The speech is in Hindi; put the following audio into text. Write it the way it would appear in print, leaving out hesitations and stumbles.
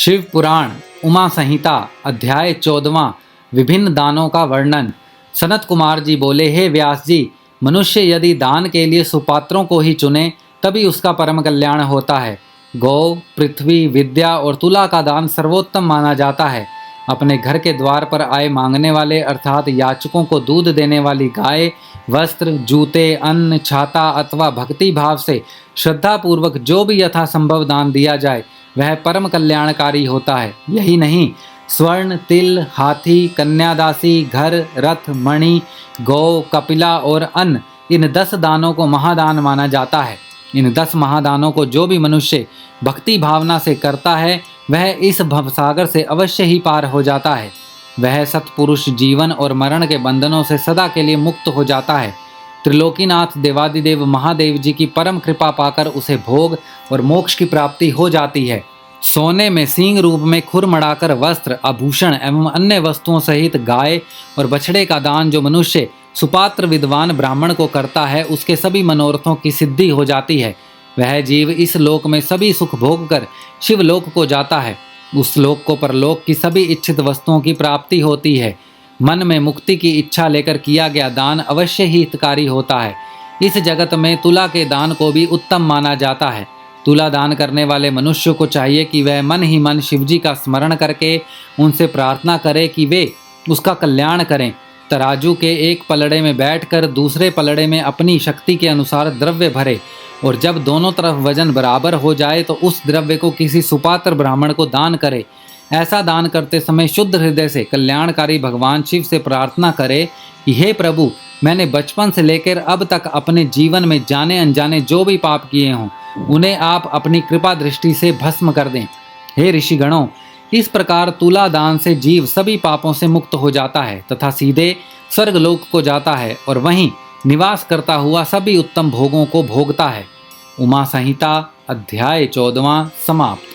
शिव पुराण उमा संहिता अध्याय 14वां विभिन्न दानों का वर्णन। सनत कुमार जी बोले, हे व्यास जी, मनुष्य यदि दान के लिए सुपात्रों को ही चुने तभी उसका परम कल्याण होता है। गौ, पृथ्वी, विद्या और तुला का दान सर्वोत्तम माना जाता है। अपने घर के द्वार पर आए मांगने वाले अर्थात याचकों को दूध देने वाली गाय, वस्त्र, जूते, अन्न, छाता अथवा भक्ति भाव से श्रद्धा पूर्वक जो भी यथासंभव दान दिया जाए वह परम कल्याणकारी होता है। यही नहीं, स्वर्ण, तिल, हाथी, कन्यादासी, घर, रथ, मणि, गौ, कपिला और अन्न, इन 10 दानों को महादान माना जाता है। इन 10 महादानों को जो भी मनुष्य भक्ति भावना से करता है वह इस भवसागर से अवश्य ही पार हो जाता है। वह सत्पुरुष जीवन और मरण के बंधनों से सदा के लिए मुक्त हो जाता है। त्रिलोकीनाथ देवादिदेव महादेव जी की परम कृपा पाकर उसे भोग और मोक्ष की प्राप्ति हो जाती है। सोने में सींग रूप में खुर मड़ाकर वस्त्र, आभूषण एवं अन्य वस्तुओं सहित गाय और बछड़े का दान जो मनुष्य सुपात्र विद्वान ब्राह्मण को करता है उसके सभी मनोरथों की सिद्धि हो जाती है। वह जीव इस लोक में सभी सुख भोग कर शिवलोक को जाता है। उस लोक को परलोक की सभी इच्छित वस्तुओं की प्राप्ति होती है। मन में मुक्ति की इच्छा लेकर किया गया दान अवश्य ही हितकारी होता है। इस जगत में तुला के दान को भी उत्तम माना जाता है। तुला दान करने वाले मनुष्य को चाहिए कि वह मन ही मन शिवजी का स्मरण करके उनसे प्रार्थना करे कि वे उसका कल्याण करें। तराजू के एक पलड़े में बैठकर दूसरे पलड़े में अपनी शक्ति के अनुसार द्रव्य भरे और जब दोनों तरफ वजन बराबर हो जाए तो उस द्रव्य को किसी सुपात्र ब्राह्मण को दान करे। ऐसा दान करते समय शुद्ध हृदय से कल्याणकारी भगवान शिव से प्रार्थना करे कि हे प्रभु, मैंने बचपन से लेकर अब तक अपने जीवन में जाने अनजाने जो भी पाप किए हों उन्हें आप अपनी कृपा दृष्टि से भस्म कर दें। हे ऋषिगणों, इस प्रकार तुला दान से जीव सभी पापों से मुक्त हो जाता है तथा सीधे स्वर्गलोक को जाता है और वहीं निवास करता हुआ सभी उत्तम भोगों को भोगता है। उमा संहिता अध्याय 14वां समाप्त।